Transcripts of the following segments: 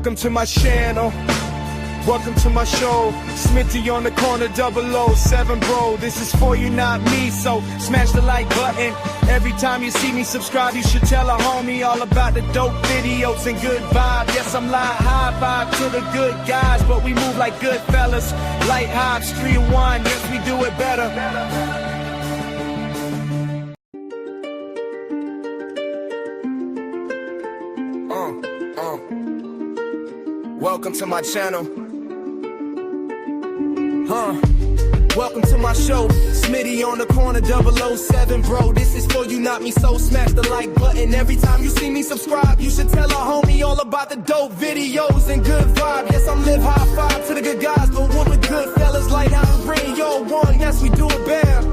Welcome to my channel. Welcome to my show. Smitty on the corner, 007, bro. This is for you, not me. So smash the like button. Every time you see me subscribe, you should tell a homie all about the dope videos and good vibe. Yes, I'm lying, high vibe to the good guys, but we move like good fellas. Light hops, 3-1. Yes, we do it better. Welcome to my channel. Welcome to my show. Smitty on the corner, 007, bro. This is for you, not me. So smash the like button. Every time you see me subscribe, you should tell a homie all about the dope videos and good vibe. Yes, I'm live high five to the good guys, but we're with good fellas. Light out and bring y'all one. Yes, we do it better.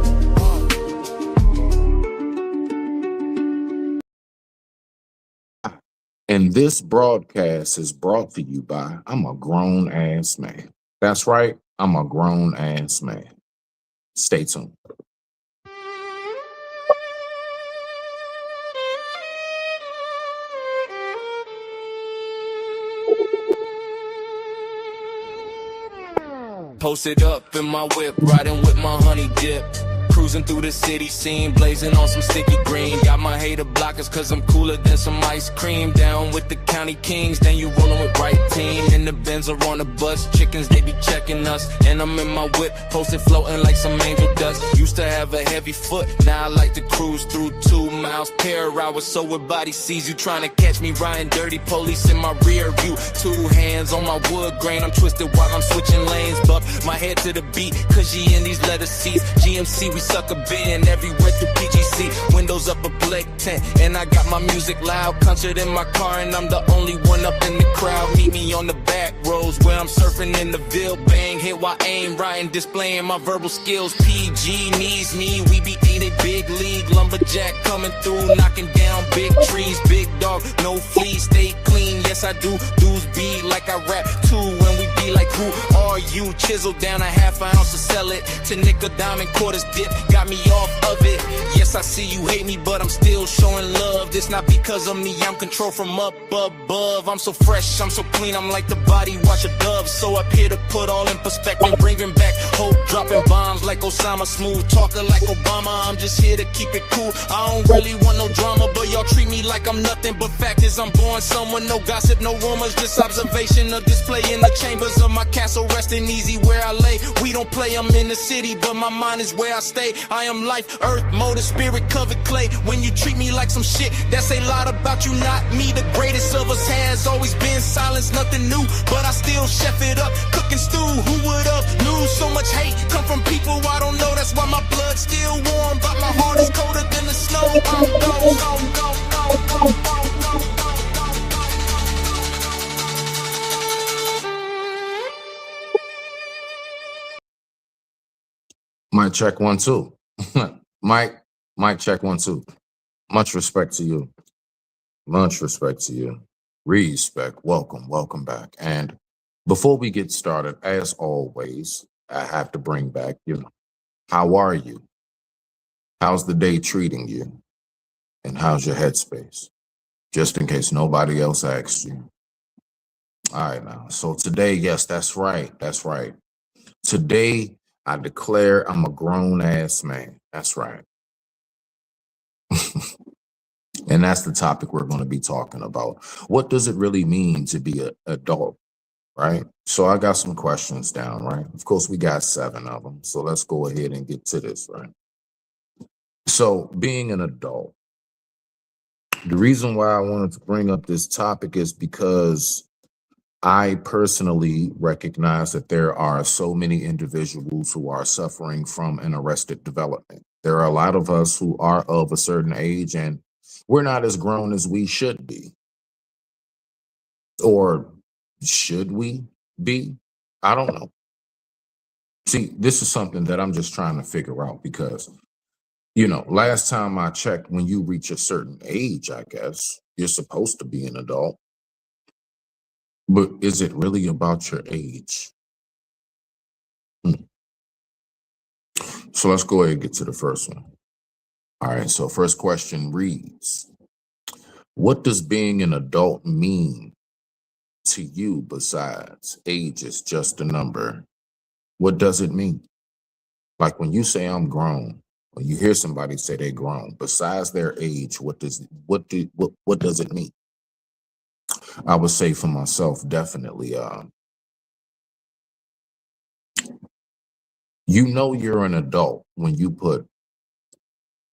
And this broadcast is brought to you by I'm a Grown Azz Man. That's right, I'm a Grown Azz Man. Stay tuned. Posted up in my whip, riding with my honey dip. Cruising through the city scene, blazing on some sticky green. Got my hater blockers cause I'm cooler than some ice cream. Down with the county kings, then you rollin' with right team. In the Benz or on the bus, chickens they be checking us. And I'm in my whip, posted floating like some angel dust. Used to have a heavy foot, now I like to cruise through 2 miles per hour. So when body sees you trying to catch me riding dirty, police in my rear view. 2 hands on my wood grain, I'm twisted while I'm switching lanes. Buck my head to the beat, cause she in these leather seats. GMC, we suck a bin everywhere through PGC. Windows up a black tent, and I got my music loud. Concert in my car, and I'm the only one up in the crowd. Meet me on the back roads where I'm surfing in the Ville. Bang, hit while aim, riding, displaying my verbal skills. PG needs me, we be eating big league. Lumberjack coming through, knocking down big trees. Big dog, no fleas, stay clean. Yes, I do. Dudes be like I rap too, when we be like, who are you? Chisel down a ½ ounce to sell it to nickel diamond quarters dip. Got me off of it. Yes, I see you hate me, but I'm still showing love. This not because of me, I'm controlled from up above. I'm so fresh, I'm so clean, I'm like the body wash of Dove. So up here to put all in perspective, bringing back hope, dropping bombs like Osama, smooth talker like Obama. I'm just here to keep it cool. I don't really want no drama, but y'all treat me like I'm nothing. But fact is, I'm born someone, no gossip, no rumors, just observation of display in the chambers of my castle, resting easy where I lay. We don't play, I'm in the city, but my mind is where I stay. I am life, earth, motor, spirit, covered clay. When you treat me like some shit, that say a lot about you, not me. The greatest of us has always been silence, nothing new, but I still chef it up, cooking stew. Who would have knew so much hate come from people I don't know? That's why my blood's still warm, but my heart is colder than the snow. Mic check 1 2. Mic check 1 2. Much respect to you. Much respect to you. Respect. Welcome back. And before we get started, as always, I have to bring back, how are you? How's the day treating you? And how's your headspace? Just in case nobody else asks you. All right, now. So today, yes, that's right. That's right. Today, I declare I'm a grown ass man. That's right. And that's the topic we're going to be talking about. What does it really mean to be an adult, right? So I got some questions down, right? Of course, we got 7 of them. So let's go ahead and get to this, right? So being an adult, the reason why I wanted to bring up this topic is because I personally recognize that there are so many individuals who are suffering from an arrested development. There are a lot of us who are of a certain age and we're not as grown as we should be. Or should we be? I don't know. See, this is something that I'm just trying to figure out because, last time I checked, when you reach a certain age, I guess, you're supposed to be an adult. But is it really about your age? So let's go ahead and get to the first one. All right, so first question reads, what does being an adult mean to you besides age is just a number? What does it mean? Like when you say I'm grown, when you hear somebody say they're grown, besides their age, what does it mean? I would say for myself, definitely, you know you're an adult when you put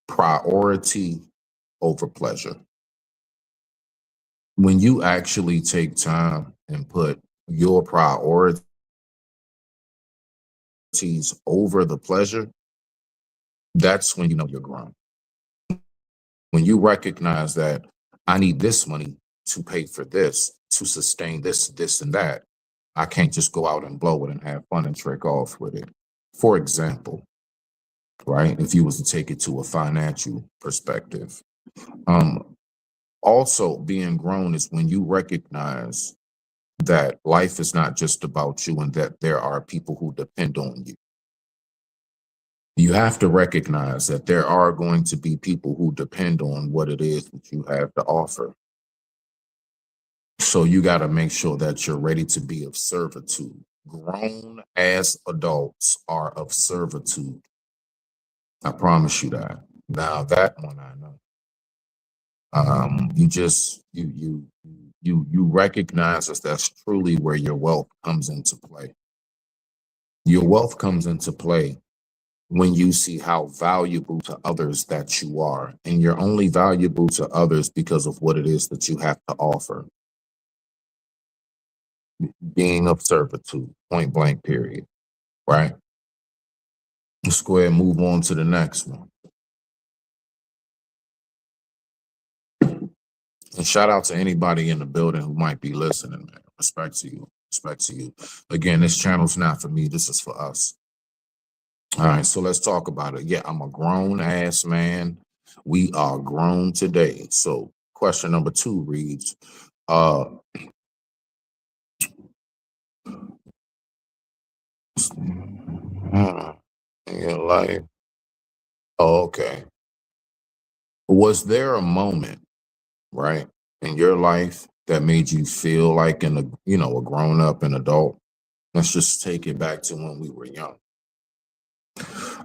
priority over pleasure. When you actually take time and put your priorities over the pleasure, that's when you know you're grown. When you recognize that I need this money to pay for this, to sustain this, this, and that, I can't just go out and blow it and have fun and trick off with it. For example, right? If you was to take it to a financial perspective. Also being grown is when you recognize that life is not just about you and that there are people who depend on you. You have to recognize that there are going to be people who depend on what it is that you have to offer. So you got to make sure that you're ready to be of servitude. Grown as adults are of servitude. I promise you that. Now that one I know. You recognize that that's truly where your wealth comes into play. Your wealth comes into play when you see how valuable to others that you are, and you're only valuable to others because of what it is that you have to offer. Being of servitude, point blank, period. Right? Let's go ahead and move on to the next one. And shout out to anybody in the building who might be listening, man. Respect to you. Respect to you. Again, this channel's not for me. This is for us. All right, so let's talk about it. Yeah, I'm a grown ass man. We are grown today. So question number 2 reads, in your life. Oh, okay. Was there a moment, right, in your life that made you feel like a grown up, an adult? Let's just take it back to when we were young.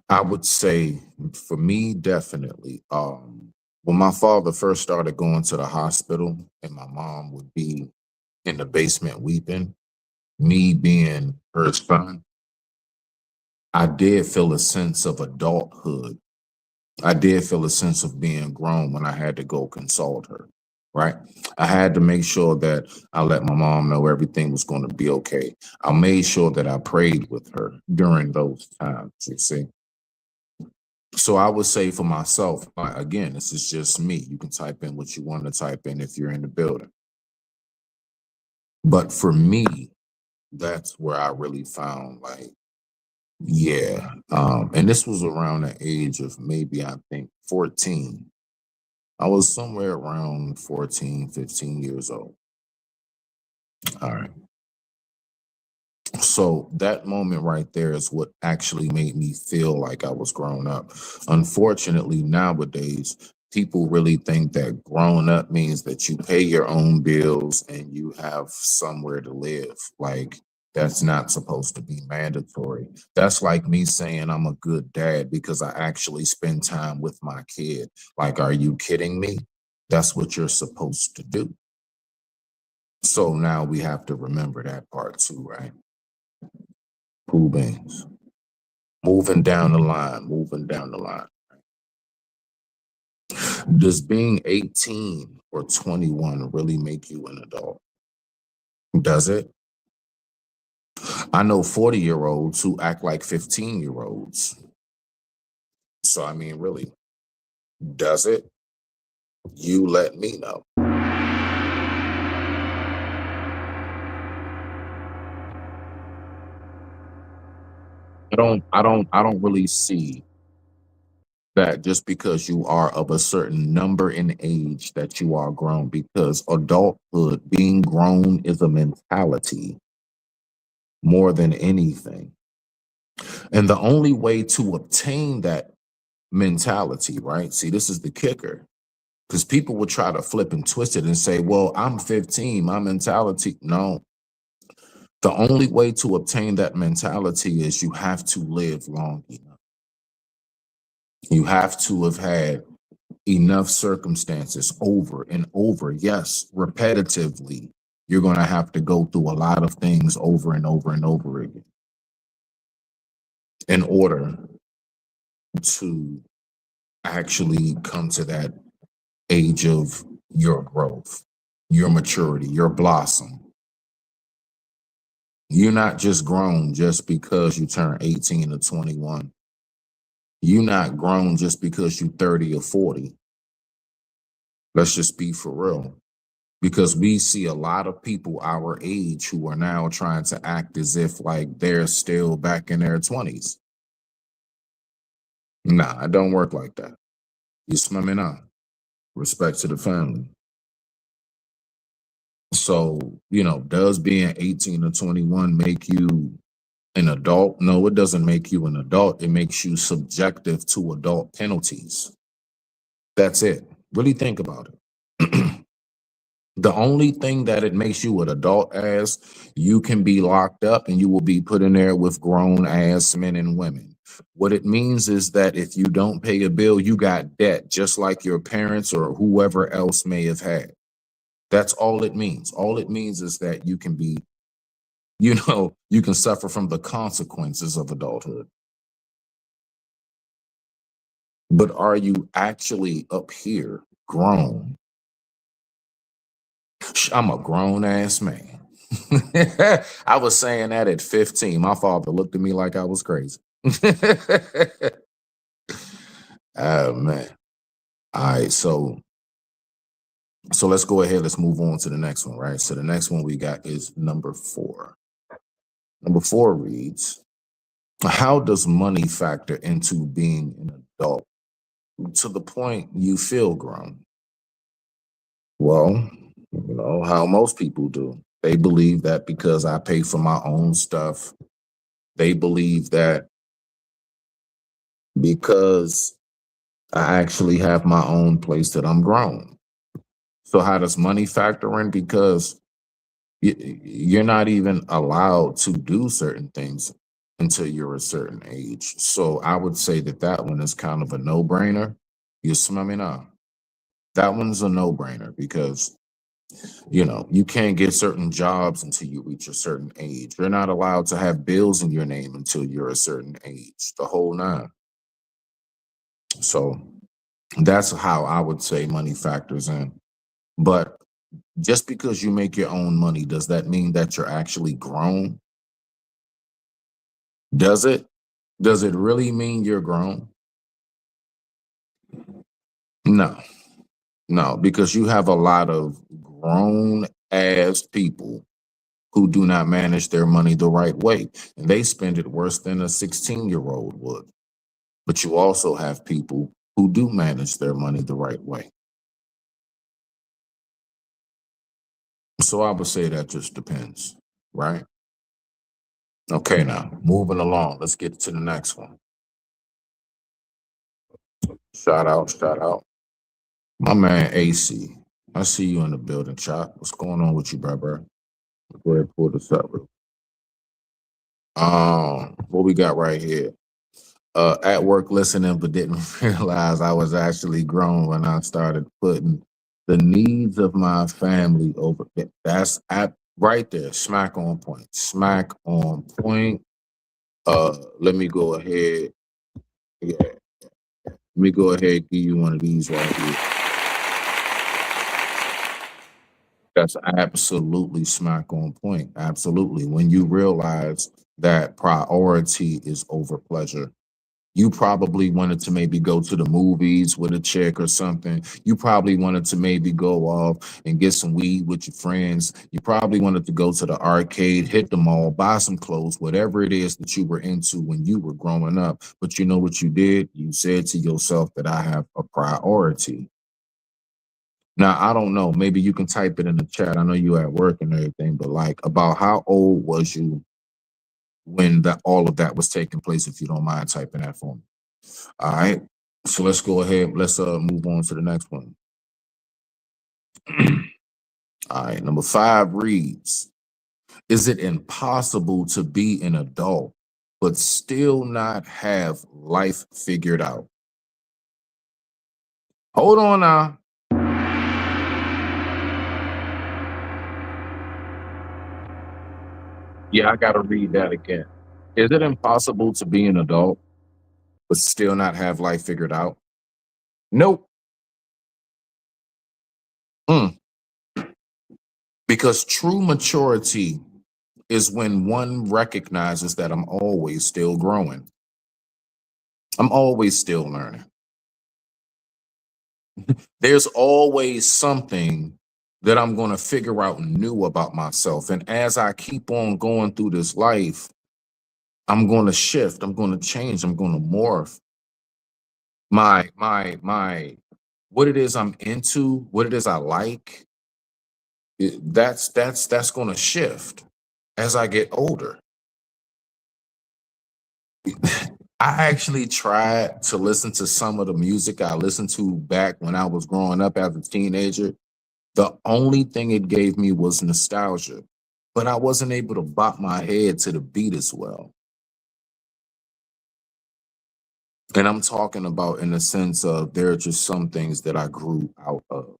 I would say for me, definitely. When my father first started going to the hospital and my mom would be in the basement weeping, me being her son, I did feel a sense of adulthood. I did feel a sense of being grown when I had to go consult her, right? I had to make sure that I let my mom know everything was going to be okay. I made sure that I prayed with her during those times, you see. So I would say for myself, again, this is just me. You can type in what you want to type in if you're in the building. But for me, that's where I really found like, yeah. And this was around the age of maybe, I think, 14. I was somewhere around 14, 15 years old. All right. So that moment right there is what actually made me feel like I was grown up. Unfortunately, nowadays, people really think that grown up means that you pay your own bills and you have somewhere to live. Like, that's not supposed to be mandatory. That's like me saying I'm a good dad because I actually spend time with my kid. Like, are you kidding me? That's what you're supposed to do. So now we have to remember that part too, right? Cool beans. Moving down the line. Does being 18 or 21 really make you an adult? Does it? I know 40-year-olds who act like 15-year-olds. So, I mean, really, does it? You let me know. I don't really see that just because you are of a certain number in age that you are grown, because adulthood, being grown, is a mentality more than anything. And the only way to obtain that mentality, right? See, this is the kicker. Because people will try to flip and twist it and say, well, I'm 15, my mentality. No, the only way to obtain that mentality is you have to live long enough. You have to have had enough circumstances over and over. Yes, repetitively, you're going to have to go through a lot of things over and over and over again in order to actually come to that age of your growth, your maturity, your blossom. You're not just grown just because you turn 18 or 21. You're not grown just because you're 30 or 40. Let's just be for real. Because we see a lot of people our age who are now trying to act as if like they're still back in their 20s. Nah, it don't work like that. You smell me now. Respect to the family. So, does being 18 or 21 make you an adult? No, it doesn't make you an adult. It makes you subjective to adult penalties. That's it. Really think about it. The only thing that it makes you an adult as, you can be locked up and you will be put in there with grown ass men and women. What it means is that if you don't pay a bill, you got debt, just like your parents or whoever else may have had. That's all it means. All it means is that you can be, you can suffer from the consequences of adulthood. But are you actually up here grown? I'm a grown ass man. I was saying that at 15. My father looked at me like I was crazy. Oh man. All right, so let's go ahead. Let's move on to the next one, right? So the next one we got is number 4. Number 4 reads, how does money factor into being an adult to the point you feel grown? Well, how most people do. They believe that because I pay for my own stuff, they believe that because I actually have my own place that I'm grown. So how does money factor in? Because you're not even allowed to do certain things until you're a certain age. So I would say that one is kind of a no-brainer. You smell me now? That one's a no-brainer because you can't get certain jobs until you reach a certain age. You're not allowed to have bills in your name until you're a certain age, the whole 9. So that's how I would say money factors in. But just because you make your own money, does that mean that you're actually grown? Does it? Does it really mean you're grown? No, because you have a lot of grown ass people who do not manage their money the right way, and they spend it worse than a 16-year-old would. But you also have people who do manage their money the right way. So I would say that just depends, right? Okay, now moving along, let's get to the next one. Shout out. My man AC. I see you in the building, Chop. What's going on with you, bro? Go ahead, pull this up. What we got right here? At work listening, but didn't realize I was actually grown when I started putting the needs of my family over. That's right there, smack on point. Smack on point. Let me go ahead. Yeah. Let me go ahead and give you one of these right here. That's absolutely smack on point. Absolutely. When you realize that priority is over pleasure. You probably wanted to maybe go to the movies with a chick or something. You probably wanted to maybe go off and get some weed with your friends. You probably wanted to go to the arcade, hit the mall, buy some clothes, whatever it is that you were into when you were growing up. But you know what you did? You said to yourself that I have a priority. Now, I don't know. Maybe you can type it in the chat. I know you at work and everything, but like about how old was you when all of that was taking place, if you don't mind typing that for me. All right. So let's go ahead. Let's move on to the next one. All right, number 5 reads, is it impossible to be an adult but still not have life figured out? Hold on now. Yeah, I got to read that again. Is it impossible to be an adult but still not have life figured out? Nope. Mm. Because true maturity is when one recognizes that I'm always still growing. I'm always still learning. There's always something that I'm going to figure out new about myself. And as I keep on going through this life, I'm going to shift, I'm going to change, I'm going to morph. My what it is I'm into, what it is I like, that's going to shift as I get older. I actually tried to listen to some of the music I listened to back when I was growing up as a teenager. The only thing it gave me was nostalgia, but I wasn't able to bop my head to the beat as well. And I'm talking about in the sense of there are just some things that I grew out of,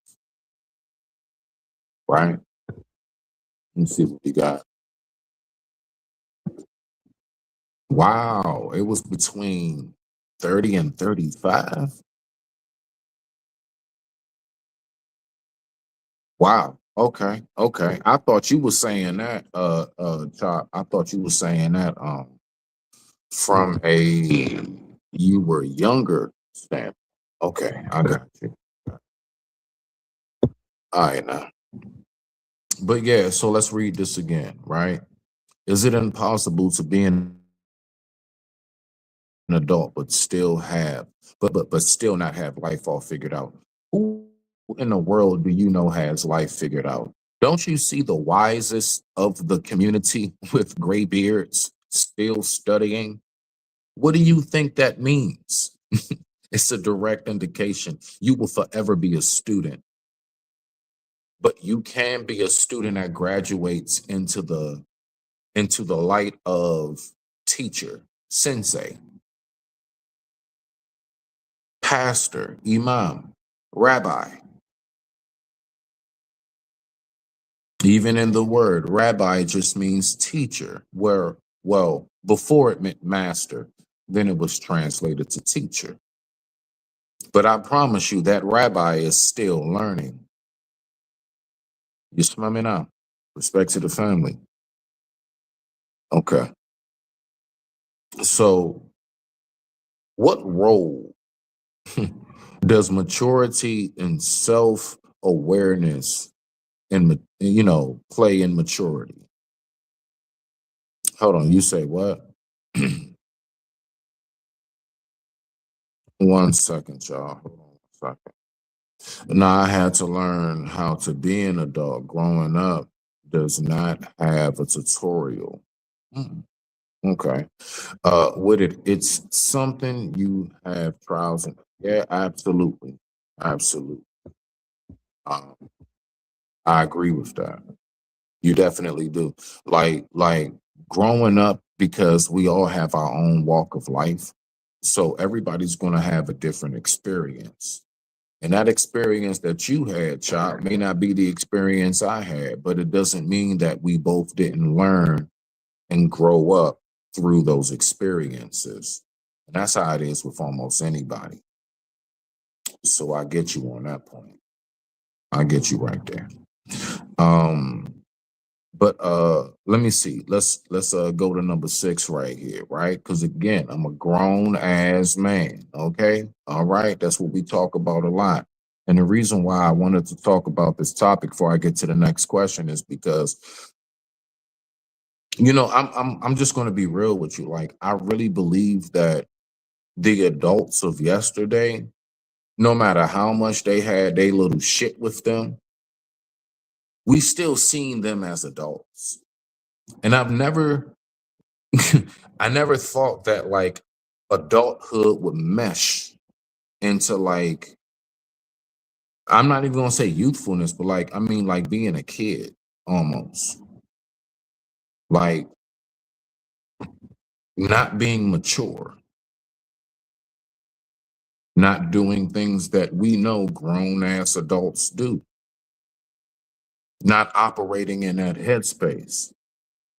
right? Let me see what we got. Wow, it was between 30 and 35. Wow. Okay. Okay. I thought you were saying that, Chop. I thought you were saying that from a you were younger standpoint. Okay, I got you. All right now. But yeah, so let's read this again, right? Is it impossible to be an adult but still have but still not have life all figured out? Who in the world do you know has life figured out? Don't you see the wisest of the community with gray beards still studying? What do you think that means? It's a direct indication you will forever be a student, but you can be a student that graduates into the light of teacher, sensei, pastor, imam, rabbi. Even in the word rabbi just means teacher, where, well, before it meant master, then it was translated to teacher. But I promise you that rabbi is still learning. You smell me now? Respect to the family. Okay. So, what role does maturity and self awareness and play in maturity? Hold on, you say what? 1 second, y'all. Hold on 1 second. Now I had to learn how to be an adult. Growing up does not have a tutorial. Mm, okay. With it's something you have trials and yeah, absolutely. Absolutely. Um, I agree with that. You definitely do. Like growing up, because we all have our own walk of life. So everybody's gonna have a different experience. And that experience that you had, Chop, may not be the experience I had, but it doesn't mean that we both didn't learn and grow up through those experiences. And that's how it is with almost anybody. So I get you on that point. I get you right there. Um, but let me see. Let's go to number 6 right here, right? Because again, I'm a grown ass man. Okay. All right. That's what we talk about a lot. And the reason why I wanted to talk about this topic before I get to the next question is because I'm just going to be real with you. Like I really believe that the adults of yesterday, no matter how much they had they little shit with them, we still seen them as adults. And I never thought that like adulthood would mesh into like I'm not even gonna say youthfulness, but like, I mean, like being a kid almost. Like not being mature, not doing things that we know grown ass adults do, not operating in that headspace.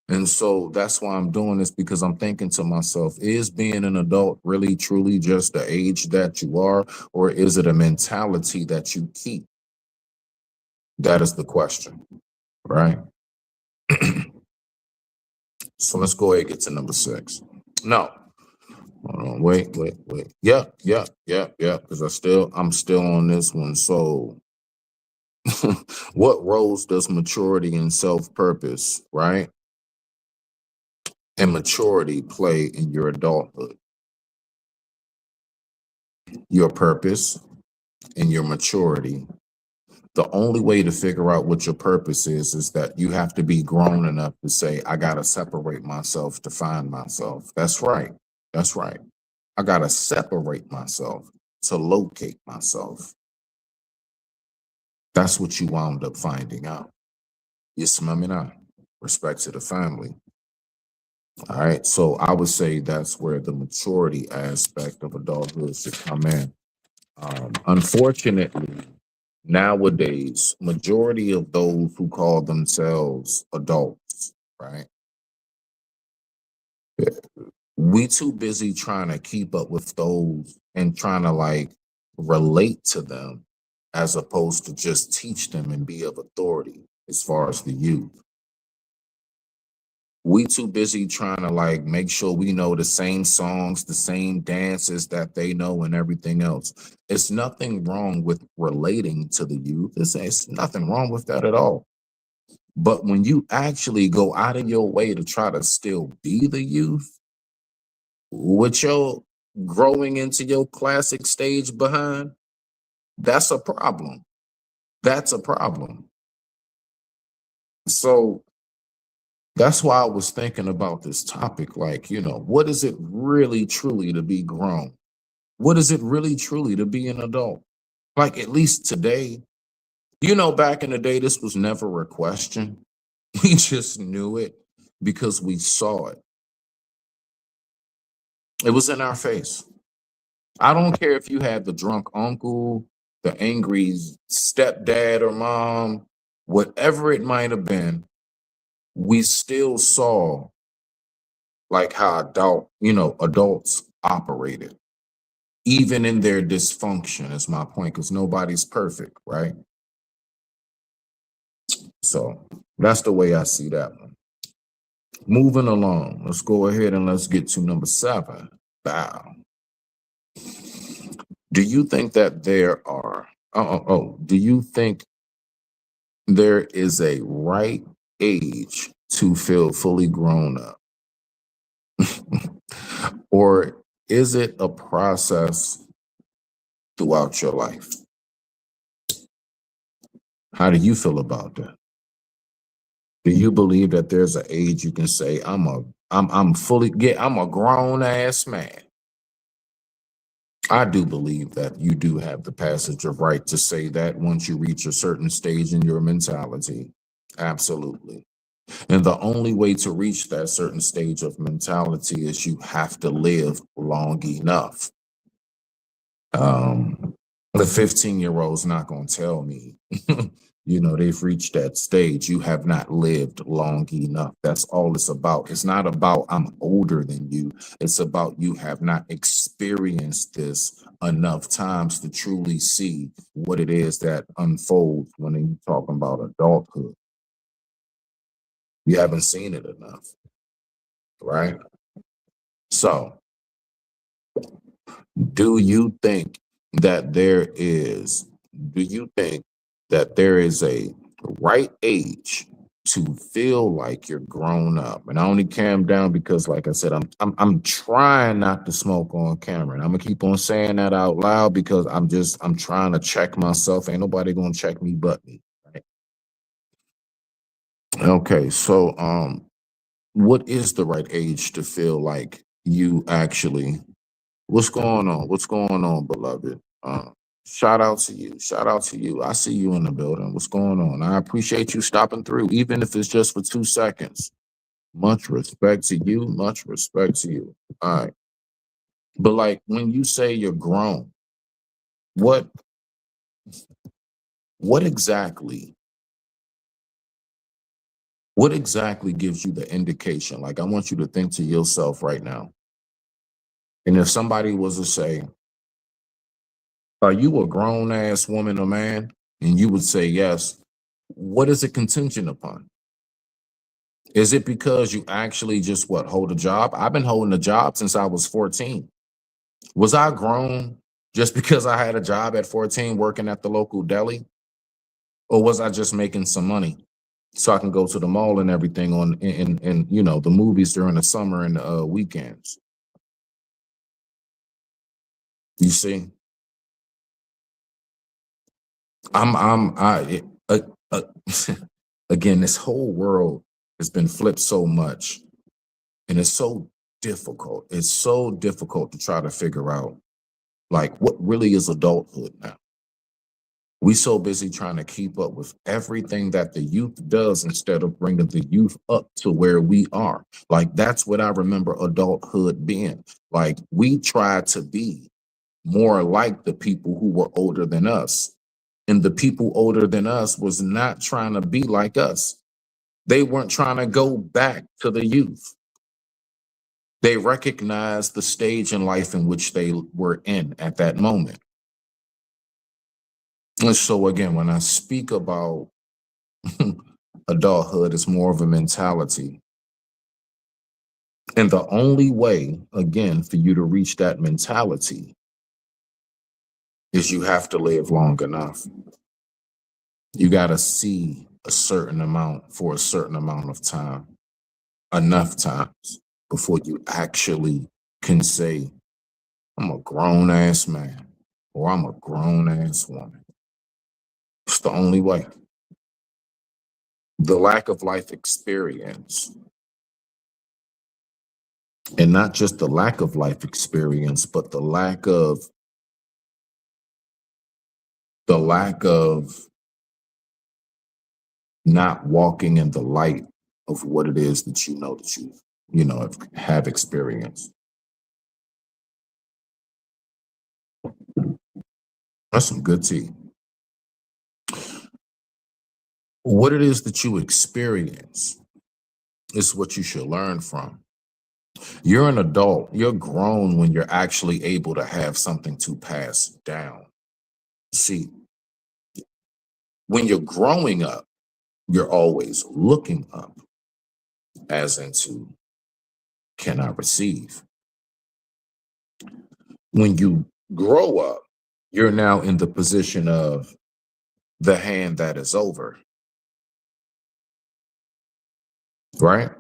And so that's why I'm doing this, because I'm thinking to myself, is being an adult really truly just the age that you are, or is it a mentality that you keep? That is the question, right? So let's go ahead and get to number 6. No, hold on, wait. Yep. Because I'm still on this one. So what roles does maturity and self-purpose, right? And maturity play in your adulthood? Your purpose and your maturity. The only way to figure out what your purpose is that you have to be grown enough to say, I got to separate myself to find myself. That's right. That's right. I got to separate myself to locate myself. That's what you wound up finding out. You smell me now? Respect to the family. All right. So I would say that's where the maturity aspect of adulthood should come in. Unfortunately, nowadays, majority of those who call themselves adults, right? We too busy trying to keep up with those and trying to like relate to them, as opposed to just teach them and be of authority as far as the youth. We too busy trying to like make sure we know the same songs, the same dances that they know and everything else. It's nothing wrong with relating to the youth. It's nothing wrong with that at all. But when you actually go out of your way to try to still be the youth, with your growing into your classic stage behind, that's a problem. That's a problem. So that's why I was thinking about this topic. Like, what is it really truly to be grown? What is it really truly to be an adult? Like, at least today, back in the day, this was never a question. We just knew it because we saw it. It was in our face. I don't care if you had the drunk uncle, the angry stepdad or mom, whatever it might have been, we still saw like how adults operated, even in their dysfunction, is my point, because nobody's perfect, right? So that's the way I see that one. Moving along, let's go ahead and let's get to number 7. Bow. Do you think that there are, do you think there is a right age to feel fully grown up? Or is it a process throughout your life? How do you feel about that? Do you believe that there's an age you can say, I'm a grown ass man? I do believe that you do have the passage of right to say that once you reach a certain stage in your mentality. Absolutely. And the only way to reach that certain stage of mentality is you have to live long enough. The 15-year-old's not going to tell me, they've reached that stage. You have not lived long enough. That's all it's about. It's not about I'm older than you. It's about you have not experienced this enough times to truly see what it is that unfolds when you're talking about adulthood. You haven't seen it enough, right? So, do you think that there is a right age to feel like you're grown up? And I only came down because, like I said, I'm trying not to smoke on camera. And I'm gonna keep on saying that out loud because I'm trying to check myself. Ain't nobody gonna check me but me. Right? Okay, so what is the right age to feel like you actually? What's going on? What's going on, beloved? Shout out to you. Shout out to you. I see you in the building. What's going on? I appreciate you stopping through, even if it's just for 2 seconds. Much respect to you. Much respect to you. All right. But like when you say you're grown, what what exactly what exactly gives you the indication? Like I want you to think to yourself right now. And if somebody was to say, are you a grown ass woman or man? And you would say yes. What is it contingent upon? Is it because you actually just what hold a job? I've been holding a job since I was 14. Was I grown just because I had a job at 14 working at the local deli? Or was I just making some money so I can go to the mall and everything on in you know the movies during the summer and weekends? You see, uh, uh, again, this whole world has been flipped so much, and it's so difficult. It's so difficult to try to figure out like what really is adulthood now. We so busy trying to keep up with everything that the youth does instead of bringing the youth up to where we are. Like that's what I remember adulthood being. Like we tried to be more like the people who were older than us. And the people older than us was not trying to be like us. They weren't trying to go back to the youth. They recognized the stage in life in which they were in at that moment. And so again, when I speak about adulthood, it's more of a mentality. And the only way, again, for you to reach that mentality is you have to live long enough. You got to see a certain amount for a certain amount of time, enough times before you actually can say, I'm a grown ass man or I'm a grown ass woman. It's the only way. The lack of life experience, and not just the lack of life experience, but the lack of not walking in the light of what it is that you know have experienced. That's some good tea. What it is that you experience is what you should learn from. You're an adult, you're grown when you're actually able to have something to pass down. See, when you're growing up, you're always looking up, as into, can I receive? When you grow up, you're now in the position of the hand that is over, right?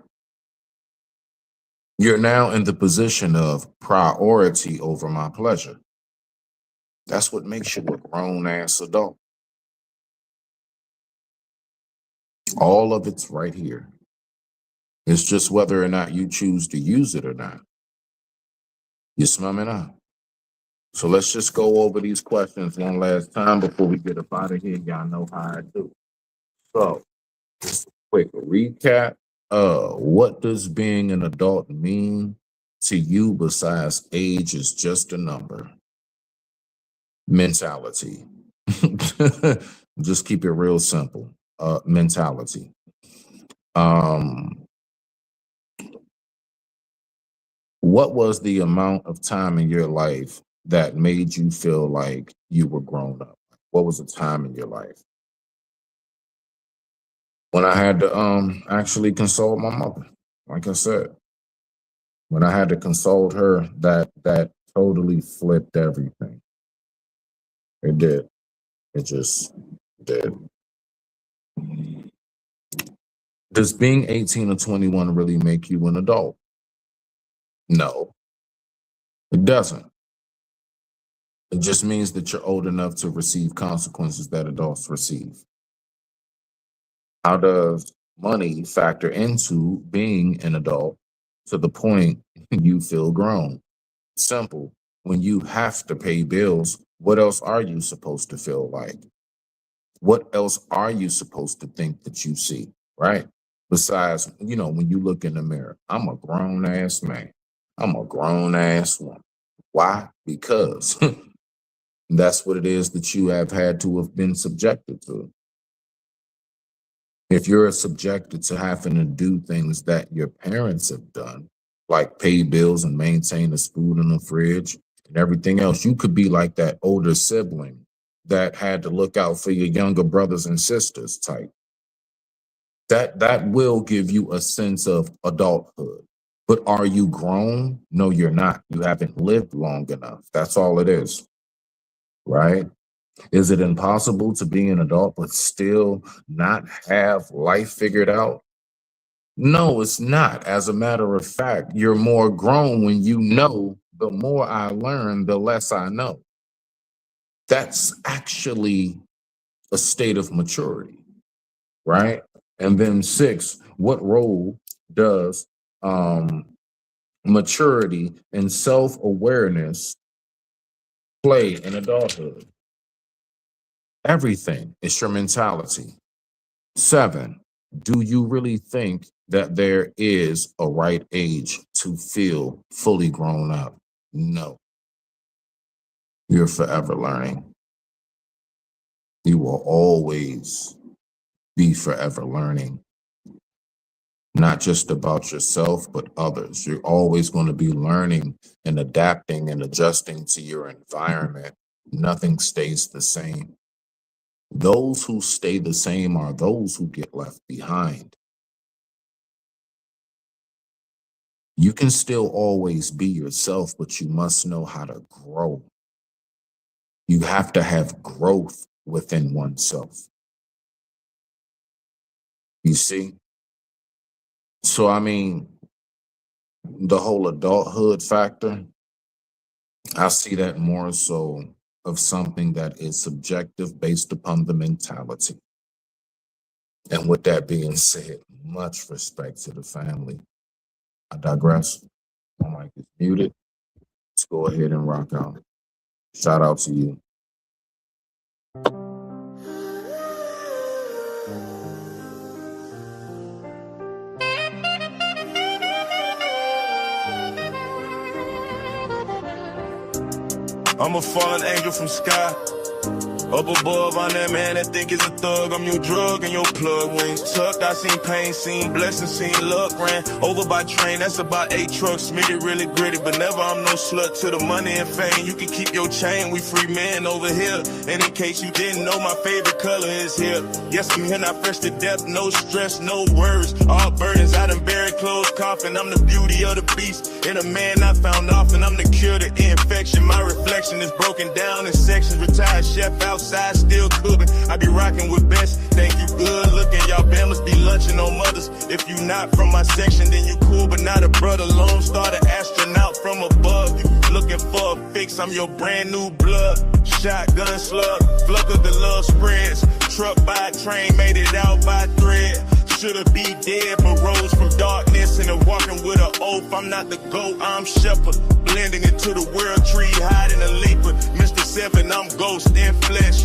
You're now in the position of priority over my pleasure. That's what makes you a grown ass adult. All of it's right here. It's just whether or not you choose to use it or not. You smell me now? So let's just go over these questions one last time before we get up out of here. Y'all know how I do. So, quick recap. What does being an adult mean to you besides age is just a number? Mentality. Just keep it real simple. Mentality. What was the amount of time in your life that made you feel like you were grown up? What was the time in your life? When I had to actually consult my mother, like I said. When I had to consult her, that totally flipped everything. It did. It just did. Does being 18 or 21 really make you an adult? No, it doesn't. It just means that you're old enough to receive consequences that adults receive. How does money factor into being an adult to the point you feel grown? Simple. When you have to pay bills, What else are you supposed to feel like? What else are you supposed to think that you see, right? Besides, when you look in the mirror, I'm a grown ass man. I'm a grown ass woman. Why? Because that's what it is that you have had to have been subjected to. If you're subjected to having to do things that your parents have done, like pay bills and maintain the food in the fridge and everything else, you could be like that older sibling that had to look out for your younger brothers and sisters type. That will give you a sense of adulthood. But are you grown? No, you're not. You haven't lived long enough. That's all it is, right? Is it impossible to be an adult but still not have life figured out? No, it's not. As a matter of fact, you're more grown when you know. The more I learn, the less I know. That's actually a state of maturity, right? And then 6, what role does maturity and self-awareness play in adulthood? Everything. It's your mentality. 7, do you really think that there is a right age to feel fully grown up? No. You're forever learning. You will always be forever learning, not just about yourself, but others. You're always going to be learning and adapting and adjusting to your environment. Nothing stays the same. Those who stay the same are those who get left behind. You can still always be yourself, but you must know how to grow. You have to have growth within oneself. You see? So, the whole adulthood factor, I see that more so of something that is subjective based upon the mentality. And with that being said, much respect to the family. I digress. My mic is muted. Let's go ahead and rock out. Shout out to you. I'm a fallen angel from sky. Up above, I'm that man that think is a thug. I'm your drug and your plug. Wings tucked, I seen pain, seen blessings, seen luck. Ran over by train, that's about 8 trucks. Made it really gritty, but never I'm no slut to the money and fame. You can keep your chain, we free men over here. And in case you didn't know, my favorite color is here. Yes, I'm here, not fresh to death, no stress, no worries. All burdens, I done buried, closed coffin. I'm the beauty of the beast, and a man I found often. I'm the cure to infection, my reflection is broken down in sections. Retired chef outside, still cooking. I be rocking with best. Thank you, good looking. Y'all must be lunching on mothers. If you not from my section, then you cool, but not a brother. Lone Star, the astronaut from above. You looking for a fix? I'm your brand new blood. Shotgun slug, flood of the love spreads. Truck by train, made it out by thread. Shoulda be dead, but rose from darkness and a walking with an oath. I'm not the goat, I'm shepherd. Blending into the world tree, hiding a leaper. Mr. 7, I'm ghost in flesh.